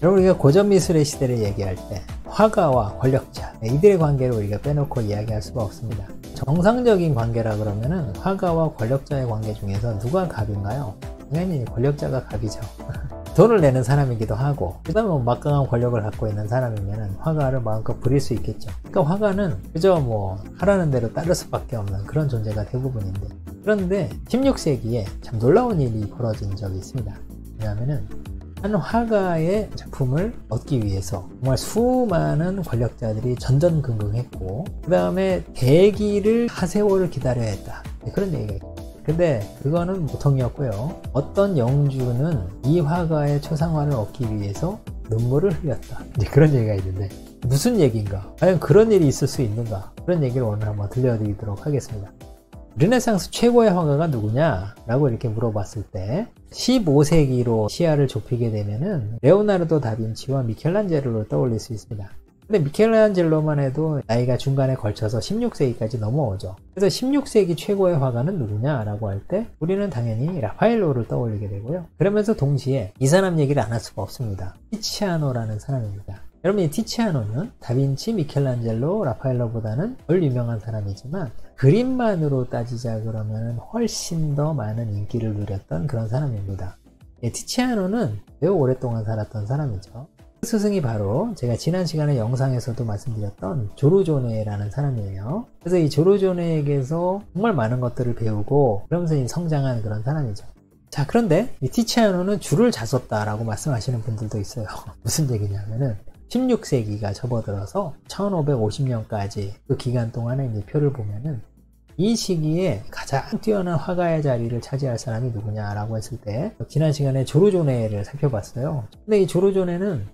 여러분, 우리가 고전 미술의 시대를 얘기할 때 화가와 권력자 이들의 관계를 우리가 빼놓고 이야기할 수가 없습니다. 정상적인 관계라 그러면은 화가와 권력자의 관계 중에서 누가 갑인가요? 당연히 권력자가 갑이죠. 돈을 내는 사람이기도 하고, 그 다음에 막강한 권력을 갖고 있는 사람이면 화가를 마음껏 부릴 수 있겠죠. 그러니까 화가는 그저 하라는 대로 따를 수밖에 없는 그런 존재가 대부분인데, 그런데 16세기에 참 놀라운 일이 벌어진 적이 있습니다. 왜냐하면은 한 화가의 작품을 얻기 위해서 정말 수많은 권력자들이 전전긍긍했고, 그 다음에 대기를 하세월을 기다려야 했다, 그런 얘기가 있고, 근데 그거는 보통이었고요. 어떤 영주는 이 화가의 초상화를 얻기 위해서 눈물을 흘렸다, 그런 얘기가 있는데 무슨 얘기인가? 과연 그런 일이 있을 수 있는가? 그런 얘기를 오늘 한번 들려드리도록 하겠습니다. 르네상스 최고의 화가가 누구냐? 라고 이렇게 물어봤을 때 15세기로 시야를 좁히게 되면은 레오나르도 다빈치와 미켈란젤로를 떠올릴 수 있습니다. 근데 미켈란젤로만 해도 나이가 중간에 걸쳐서 16세기까지 넘어오죠. 그래서 16세기 최고의 화가는 누구냐라고 할 때 우리는 당연히 라파엘로를 떠올리게 되고요. 그러면서 동시에 이 사람 얘기를 안 할 수가 없습니다. 티치아노라는 사람입니다. 여러분, 이 티치아노는 다빈치, 미켈란젤로, 라파엘로보다는 덜 유명한 사람이지만 그림만으로 따지자 그러면 훨씬 더 많은 인기를 누렸던 그런 사람입니다. 티치아노는 매우 오랫동안 살았던 사람이죠. 스승이 바로 제가 지난 시간에 영상에서도 말씀드렸던 조르조네라는 사람이에요. 그래서 이 조르조네에게서 정말 많은 것들을 배우고 그러면서 성장한 그런 사람이죠. 자, 그런데 이 티치아노는 줄을 잘 섰다라고 말씀하시는 분들도 있어요. 무슨 얘기냐면은 16세기가 접어들어서 1550년까지 그 기간 동안의 이제 표를 보면은 이 시기에 가장 뛰어난 화가의 자리를 차지할 사람이 누구냐라고 했을 때 지난 시간에 조르조네를 살펴봤어요. 근데 이 조르조네는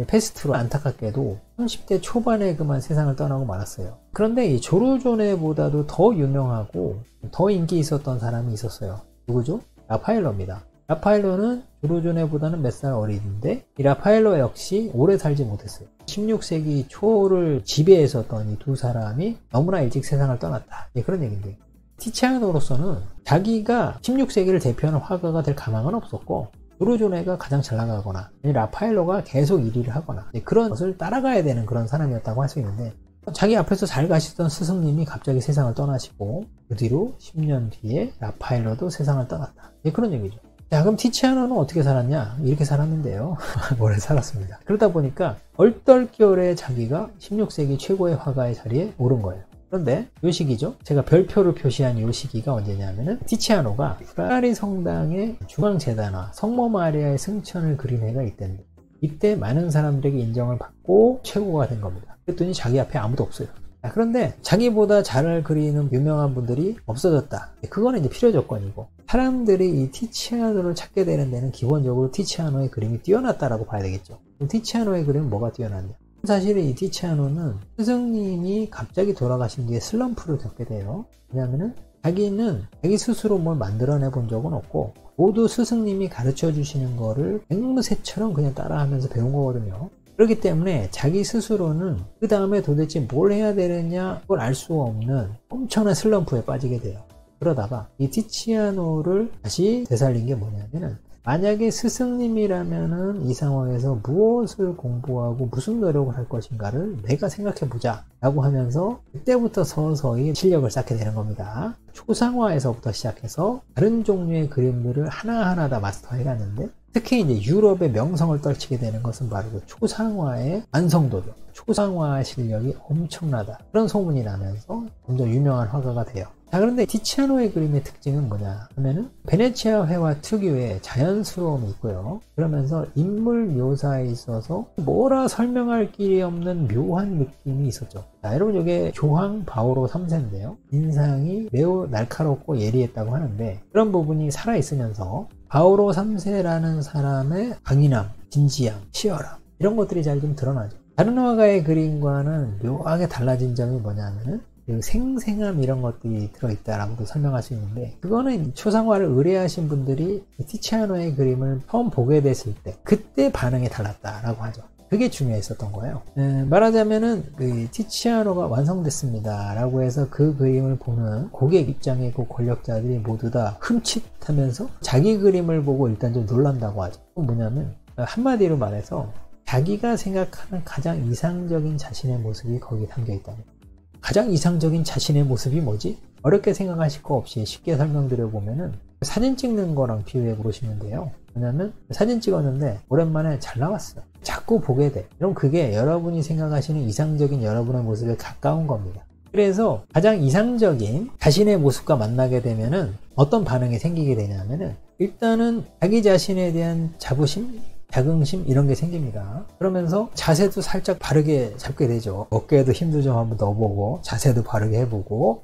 페스트로 안타깝게도 30대 초반에 그만 세상을 떠나고 말았어요. 그런데 이 조르조네보다도 더 유명하고 더 인기 있었던 사람이 있었어요. 누구죠? 라파엘로입니다. 라파엘로는 조르조네보다는 몇 살 어린데 이 라파엘로 역시 오래 살지 못했어요. 16세기 초를 지배했었던 이 두 사람이 너무나 일찍 세상을 떠났다, 그런 얘기인데, 티치아노로서는 자기가 16세기를 대표하는 화가가 될 가망은 없었고 조르조네가 가장 잘 나가거나 라파엘로가 계속 1위를 하거나 그런 것을 따라가야 되는 그런 사람이었다고 할 수 있는데, 자기 앞에서 잘 가시던 스승님이 갑자기 세상을 떠나시고 그 뒤로 10년 뒤에 라파엘로도 세상을 떠났다, 그런 얘기죠. 자, 그럼 티치아노는 어떻게 살았냐? 이렇게 살았는데요. 오래 살았습니다. 그러다 보니까 얼떨결에 자기가 16세기 최고의 화가의 자리에 오른 거예요. 그런데 이 시기죠. 제가 별표를 표시한 이 시기가 언제냐면은 티치아노가 프라리 성당의 중앙재단화 성모 마리아의 승천을 그린 해가 이때인데, 이때 많은 사람들에게 인정을 받고 최고가 된 겁니다. 그랬더니 자기 앞에 아무도 없어요. 그런데 자기보다 잘 그리는 유명한 분들이 없어졌다. 그거는 이제 필요 조건이고, 사람들이 이 티치아노를 찾게 되는 데는 기본적으로 티치아노의 그림이 뛰어났다라고 봐야 되겠죠. 그럼 티치아노의 그림은 뭐가 뛰어났냐? 사실 이 티치아노는 스승님이 갑자기 돌아가신 뒤에 슬럼프를 겪게 돼요. 왜냐하면은 자기는 자기 스스로 뭘 만들어내 본 적은 없고 모두 스승님이 가르쳐 주시는 거를 앵무새처럼 그냥 따라하면서 배운 거거든요. 그렇기 때문에 자기 스스로는 그 다음에 도대체 뭘 해야 되느냐 그걸 알 수 없는 엄청난 슬럼프에 빠지게 돼요. 그러다가 이 티치아노를 다시 되살린 게 뭐냐면은, 만약에 스승님이라면은 이 상황에서 무엇을 공부하고 무슨 노력을 할 것인가를 내가 생각해 보자 라고 하면서 그때부터 서서히 실력을 쌓게 되는 겁니다. 초상화에서부터 시작해서 다른 종류의 그림들을 하나하나 다 마스터해 갔는데, 특히 이제 유럽의 명성을 떨치게 되는 것은 바로 그 초상화의 완성도죠. 초상화 실력이 엄청나다, 그런 소문이 나면서 점점 유명한 화가가 돼요. 자, 그런데 티치아노의 그림의 특징은 뭐냐 하면은 베네치아 회화 특유의 자연스러움이 있고요. 그러면서 인물 묘사에 있어서 뭐라 설명할 길이 없는 묘한 느낌이 있었죠. 자, 여러분, 이게 교황 바오로 3세인데요. 인상이 매우 날카롭고 예리했다고 하는데, 그런 부분이 살아있으면서 바오로 3세라는 사람의 강인함, 진지함, 치열함, 이런 것들이 잘 좀 드러나죠. 다른 화가의 그림과는 묘하게 달라진 점이 뭐냐면은 그 생생함, 이런 것들이 들어있다라고도 설명할 수 있는데, 그거는 초상화를 의뢰하신 분들이 티치아노의 그림을 처음 보게 됐을 때 그때 반응이 달랐다라고 하죠. 그게 중요했었던 거예요. 말하자면은 그 티치아노가 완성됐습니다 라고 해서 그 그림을 보는 고객 입장에 있고 권력자들이 모두 다 흠칫하면서 자기 그림을 보고 일단 좀 놀란다고 하죠. 뭐냐면 한마디로 말해서 자기가 생각하는 가장 이상적인 자신의 모습이 거기에 담겨 있다는 거예요. 가장 이상적인 자신의 모습이 뭐지? 어렵게 생각하실 거 없이 쉽게 설명드려 보면은 사진 찍는 거랑 비교해 보시면 돼요. 왜냐면 사진 찍었는데 오랜만에 잘 나왔어요. 자꾸 보게 돼. 그럼 그게 여러분이 생각하시는 이상적인 여러분의 모습에 가까운 겁니다. 그래서 가장 이상적인 자신의 모습과 만나게 되면은 어떤 반응이 생기게 되냐면은 일단은 자기 자신에 대한 자부심, 자긍심 이런 게 생깁니다. 그러면서 자세도 살짝 바르게 잡게 되죠. 어깨에도 힘도 좀 한번 넣어보고 자세도 바르게 해보고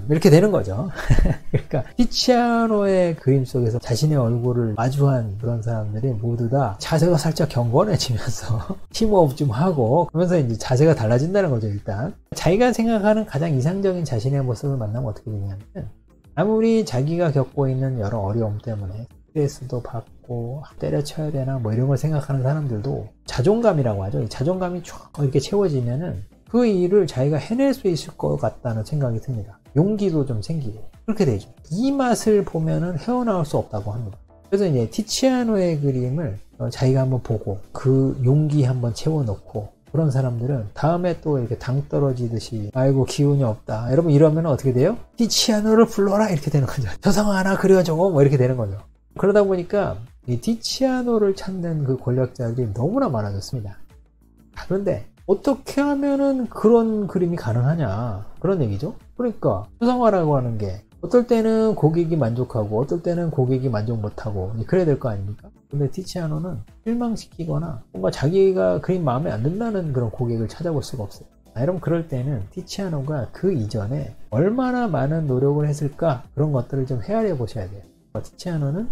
이렇게 되는 거죠. 그러니까 티치아노의 그림 속에서 자신의 얼굴을 마주한 그런 사람들이 모두 다 자세가 살짝 경건해지면서 힘호흡 좀 하고 그러면서 이제 자세가 달라진다는 거죠. 일단 자기가 생각하는 가장 이상적인 자신의 모습을 만나면 어떻게 되냐면 아무리 자기가 겪고 있는 여러 어려움 때문에 스트레스도 받고 때려쳐야 되나 뭐 이런 걸 생각하는 사람들도 자존감이라고 하죠. 이 자존감이 쫙 이렇게 채워지면은 그 일을 자기가 해낼 수 있을 것 같다는 생각이 듭니다. 용기도 좀 생기고 그렇게 되죠. 이 맛을 보면은 헤어나올 수 없다고 합니다. 그래서 이제 티치아노의 그림을 자기가 한번 보고 그 용기 한번 채워놓고 그런 사람들은 다음에 또 이렇게 당 떨어지듯이 아이고 기운이 없다 여러분 이러면 어떻게 돼요? 티치아노를 불러라 이렇게 되는 거죠. 저 상황 하나 그려줘 뭐 이렇게 되는 거죠. 그러다 보니까 이 티치아노를 찾는 그 권력자들이 너무나 많아졌습니다. 그런데 어떻게 하면은 그런 그림이 가능하냐 그런 얘기죠. 그러니까 초상화라고 하는 게 어떨 때는 고객이 만족하고 어떨 때는 고객이 만족 못하고 그래야 될 거 아닙니까? 근데 티치아노는 실망시키거나 뭔가 자기가 그림 마음에 안 든다는 그런 고객을 찾아볼 수가 없어요. 여러분 그럴 때는 티치아노가 그 이전에 얼마나 많은 노력을 했을까 그런 것들을 좀 헤아려 보셔야 돼요. 티치아노는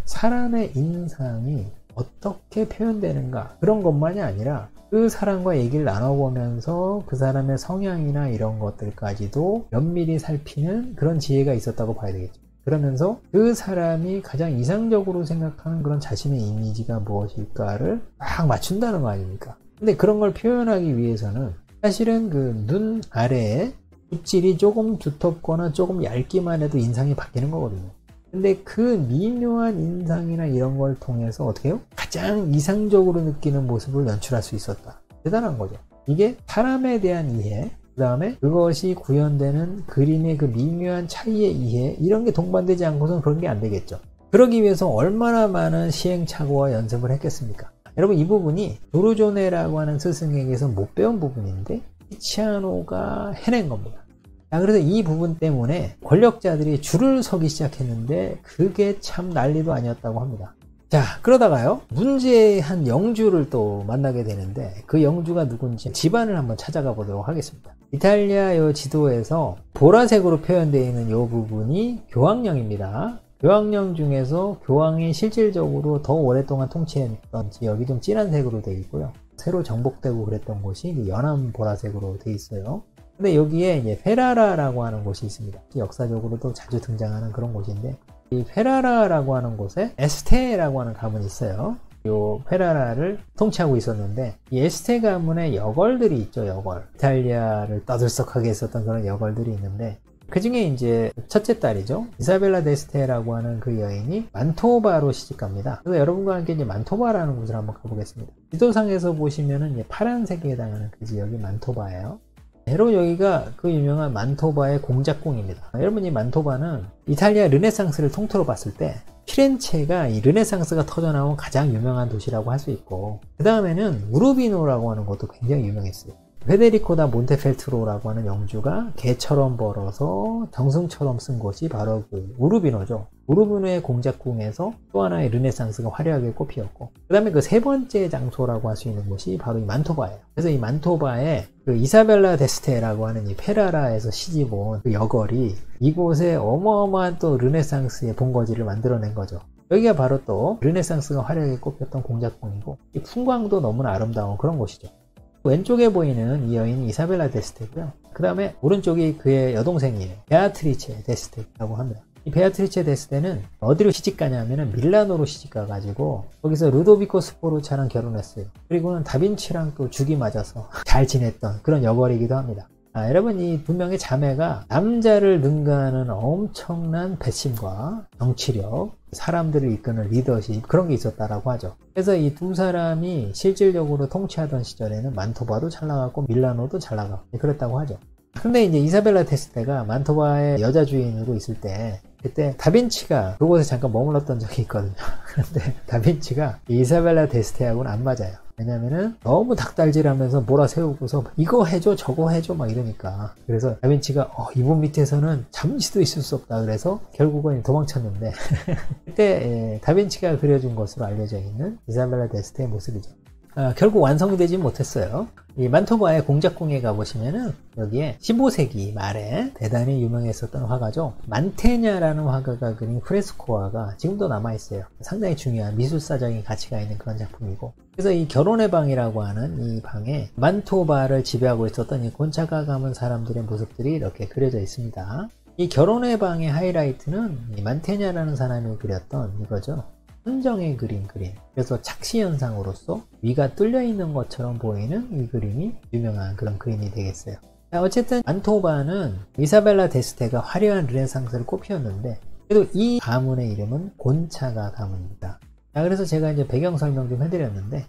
사람의 인상이 어떻게 표현되는가 그런 것만이 아니라 그 사람과 얘기를 나눠보면서 그 사람의 성향이나 이런 것들까지도 면밀히 살피는 그런 지혜가 있었다고 봐야 되겠죠. 그러면서 그 사람이 가장 이상적으로 생각하는 그런 자신의 이미지가 무엇일까를 막 맞춘다는 거 아닙니까? 근데 그런 걸 표현하기 위해서는 사실은 그 눈 아래에 붓질이 조금 두텁거나 조금 얇기만 해도 인상이 바뀌는 거거든요. 근데 그 미묘한 인상이나 이런 걸 통해서 어떻게 해요? 가장 이상적으로 느끼는 모습을 연출할 수 있었다. 대단한 거죠. 이게 사람에 대한 이해, 그 다음에 그것이 구현되는 그림의 그 미묘한 차이의 이해 이런 게 동반되지 않고서는 그런 게 안 되겠죠. 그러기 위해서 얼마나 많은 시행착오와 연습을 했겠습니까? 여러분 이 부분이 조르조네라고 하는 스승에게서 못 배운 부분인데 티치아노가 해낸 겁니다. 자, 그래서 이 부분 때문에 권력자들이 줄을 서기 시작했는데 그게 참 난리도 아니었다고 합니다. 자, 그러다가요 문제의 한 영주를 또 만나게 되는데 그 영주가 누군지 집안을 한번 찾아가 보도록 하겠습니다. 이탈리아 요 지도에서 보라색으로 표현되어 있는 요 부분이 교황령입니다. 교황령 중에서 교황이 실질적으로 더 오랫동안 통치했던 지역이 좀 진한 색으로 되어 있고요. 새로 정복되고 그랬던 곳이 연한 보라색으로 되어 있어요. 근데 여기에 이제 페라라라고 하는 곳이 있습니다. 역사적으로도 자주 등장하는 그런 곳인데 이 페라라라고 하는 곳에 에스테라고 하는 가문이 있어요. 이 페라라를 통치하고 있었는데 이 에스테 가문의 여걸들이 있죠. 여걸. 이탈리아를 떠들썩하게 했었던 그런 여걸들이 있는데 그 중에 이제 첫째 딸이죠. 이사벨라 데스테라고 하는 그 여인이 만토바로 시집갑니다. 그래서 여러분과 함께 이제 만토바라는 곳을 한번 가보겠습니다. 지도상에서 보시면은 이제 파란색에 해당하는 그 지역이 만토바예요. 바로 여기가 그 유명한 만토바의 공작궁입니다. 여러분 이 만토바는 이탈리아 르네상스를 통틀어 봤을 때 피렌체가 이 르네상스가 터져나온 가장 유명한 도시라고 할 수 있고 그 다음에는 우르비노라고 하는 것도 굉장히 유명했어요. 페데리코 다 몬테펠트로라고 하는 영주가 개처럼 벌어서 정승처럼 쓴 곳이 바로 그 우르비노죠. 우르비노의 공작궁에서 또 하나의 르네상스가 화려하게 꼽히었고 그 다음에 그 세 번째 장소라고 할 수 있는 곳이 바로 이 만토바예요. 그래서 이 만토바에 그 이사벨라 데스테라고 하는 이 페라라에서 시집 온 그 여걸이 이곳에 어마어마한 또 르네상스의 본거지를 만들어낸 거죠. 여기가 바로 또 르네상스가 화려하게 꼽혔던 공작궁이고 이 풍광도 너무나 아름다운 그런 곳이죠. 왼쪽에 보이는 이 여인이 이사벨라 데스테고요. 그 다음에 오른쪽이 그의 여동생이에요. 베아트리체 데스테라고 합니다. 이 베아트리체 데스테는 어디로 시집가냐 하면은 밀라노로 시집가가지고 거기서 루도비코 스포르차랑 결혼했어요. 그리고는 다빈치랑 또 죽이 맞아서 잘 지냈던 그런 여걸이기도 합니다. 여러분 이 두 명의 자매가 남자를 능가하는 엄청난 배심과 정치력 사람들을 이끄는 리더십, 그런 게 있었다라고 하죠. 그래서 이 두 사람이 실질적으로 통치하던 시절에는 만토바도 잘 나갔고 밀라노도 잘 나갔고 그랬다고 하죠. 근데 이제 이사벨라 데스테가 만토바의 여자 주인으로 있을 때, 그때 다빈치가 그곳에 잠깐 머물렀던 적이 있거든요. 그런데 다빈치가 이사벨라 데스테하고는 안 맞아요. 왜냐면은 너무 닭달질하면서 몰아세우고서 이거 해줘 저거 해줘 막 이러니까. 그래서 다빈치가 이분 밑에서는 잠시도 있을 수 없다 그래서 결국은 도망쳤는데 그때 다빈치가 그려준 것으로 알려져 있는 이사벨라 데스테의 모습이죠. 결국 완성되지 못했어요. 이 만토바의 공작궁에 가보시면은 여기에 15세기 말에 대단히 유명했었던 화가죠. 만테냐라는 화가가 그린 프레스코화가 지금도 남아있어요. 상당히 중요한 미술사적인 가치가 있는 그런 작품이고, 그래서 이 결혼의 방이라고 하는 이 방에 만토바를 지배하고 있었던 이 곤차가 가문 사람들의 모습들이 이렇게 그려져 있습니다. 이 결혼의 방의 하이라이트는 이 만테냐라는 사람이 그렸던 이거죠. 선정의 그림. 그래서 착시현상으로서 위가 뚫려 있는 것처럼 보이는 이 그림이 유명한 그런 그림이 되겠어요. 어쨌든 만토바는 이사벨라 데스테가 화려한 르네상스를 꽃피웠는데, 그래도 이 가문의 이름은 곤차가 가문입니다. 그래서 제가 이제 배경 설명 좀 해드렸는데,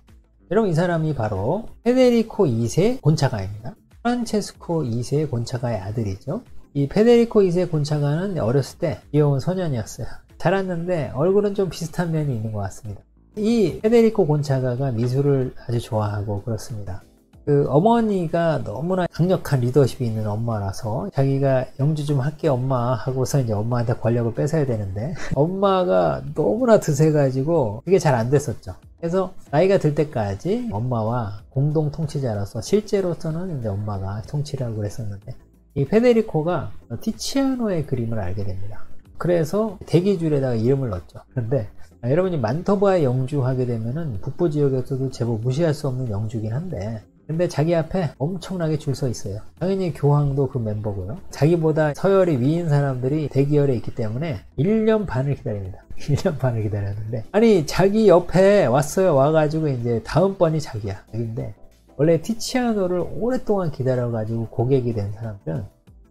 여러분 이 사람이 바로 페데리코 2세 곤차가입니다. 프란체스코 2세 곤차가의 아들이죠. 이 페데리코 2세 곤차가는 어렸을 때 귀여운 소년이었어요. 자랐는데 얼굴은 좀 비슷한 면이 있는 것 같습니다. 이 페데리코 곤차가가 미술을 아주 좋아하고 그렇습니다. 그 어머니가 너무나 강력한 리더십이 있는 엄마라서 자기가 영주 좀 할게 엄마 하고서 이제 엄마한테 권력을 뺏어야 되는데 엄마가 너무나 드세가지고 그게 잘 안 됐었죠. 그래서 나이가 들 때까지 엄마와 공동 통치자로서 실제로서는 이제 엄마가 통치를 하고 그랬었는데, 이 페데리코가 티치아노의 그림을 알게 됩니다. 그래서 대기줄에다가 이름을 넣었죠. 그런데 여러분이 만토바에 영주하게 되면은 북부 지역에서도 제법 무시할 수 없는 영주긴 한데, 근데 자기 앞에 엄청나게 줄 서 있어요. 당연히 교황도 그 멤버고요. 자기보다 서열이 위인 사람들이 대기열에 있기 때문에 1년 반을 기다립니다. 1년 반을 기다렸는데, 아니 자기 옆에 왔어요. 와가지고 이제 다음번이 자기인데, 원래 티치아노를 오랫동안 기다려가지고 고객이 된 사람들은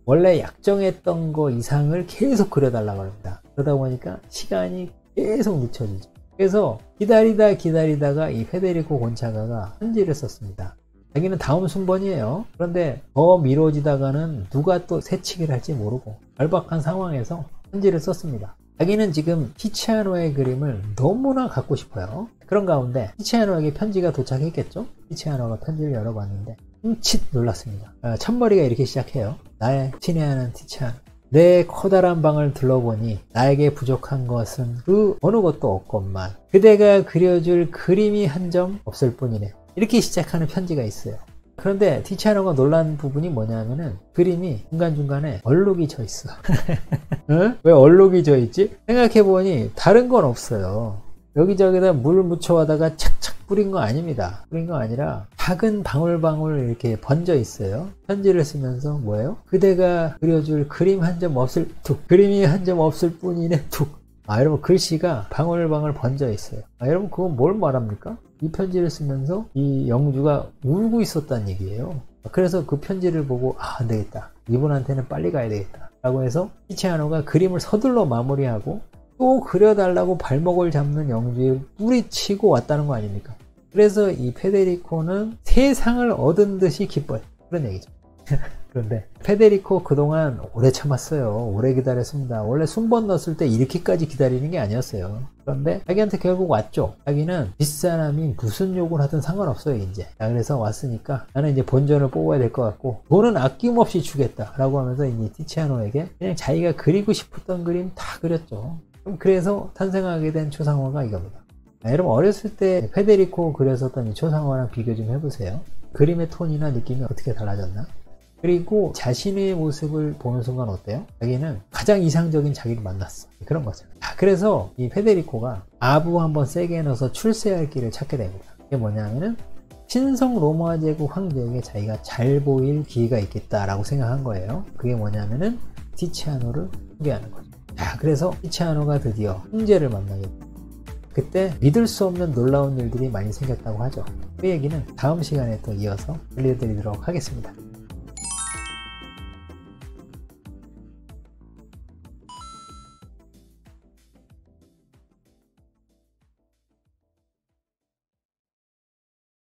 원래 약정했던 거 이상을 계속 그려달라고 합니다. 그러다 보니까 시간이 계속 늦춰지죠. 그래서 기다리다가 이 페데리코 곤차가가 편지를 썼습니다. 자기는 다음 순번이에요. 그런데 더 미뤄지다가는 누가 또 새치기를 할지 모르고 절박한 상황에서 편지를 썼습니다. 자기는 지금 티치아노의 그림을 너무나 갖고 싶어요. 그런 가운데 티치아노에게 편지가 도착했겠죠? 티치아노가 편지를 열어봤는데 흠칫 놀랐습니다. 첫머리가 이렇게 시작해요. 나의 친애하는 티치아노, 내 커다란 방을 둘러보니 나에게 부족한 것은 그 어느 것도 없건만 그대가 그려줄 그림이 한 점 없을 뿐이네. 이렇게 시작하는 편지가 있어요. 그런데 티치아노가 놀란 부분이 뭐냐면은 그림이 중간중간에 얼룩이 져 있어. 응? 왜 얼룩이 져 있지? 생각해보니 다른 건 없어요. 여기저기다 물 묻혀하다가 착착 뿌린 거 아닙니다. 뿌린 거 아니라 작은 방울방울 이렇게 번져 있어요. 편지를 쓰면서 뭐예요? 그대가 그려줄 그림 한 점 없을 툭. 그림이 한 점 없을 뿐이네 툭. 여러분 글씨가 방울방울 번져 있어요. 여러분 그건 뭘 말합니까? 이 편지를 쓰면서 이 영주가 울고 있었다는 얘기예요. 그래서 그 편지를 보고 안 되겠다. 이분한테는 빨리 가야 되겠다. 라고 해서 티치아노가 그림을 서둘러 마무리하고 또 그려달라고 발목을 잡는 영주에 뿌리치고 왔다는 거 아닙니까? 그래서 이 페데리코는 세상을 얻은 듯이 기뻐요. 그런 얘기죠. 그런데 페데리코 그동안 오래 참았어요. 오래 기다렸습니다. 원래 순번 넣었을 때 이렇게까지 기다리는 게 아니었어요. 그런데 자기한테 결국 왔죠. 자기는 뒷사람이 무슨 욕을 하든 상관없어요 이제. 그래서 왔으니까 나는 이제 본전을 뽑아야 될 것 같고 돈은 아낌없이 주겠다 라고 하면서 이제 티치아노에게 그냥 자기가 그리고 싶었던 그림 다 그렸죠. 그래서 탄생하게 된 초상화가 이겁니다. 여러분 어렸을 때 페데리코 그렸었던 이 초상화랑 비교 좀 해보세요. 그림의 톤이나 느낌이 어떻게 달라졌나? 그리고 자신의 모습을 보는 순간 어때요? 자기는 가장 이상적인 자기를 만났어. 그런 거죠. 그래서 이 페데리코가 아부 한번 세게 넣어서 출세할 길을 찾게 됩니다. 이게 뭐냐면은 신성 로마 제국 황제에게 자기가 잘 보일 기회가 있겠다라고 생각한 거예요. 그게 뭐냐면은 티치아노를 소개하는 거죠. 그래서 티치아노가 드디어 황제를 만나게 됩니다. 그때 믿을 수 없는 놀라운 일들이 많이 생겼다고 하죠. 그 얘기는 다음 시간에 또 이어서 들려드리도록 하겠습니다.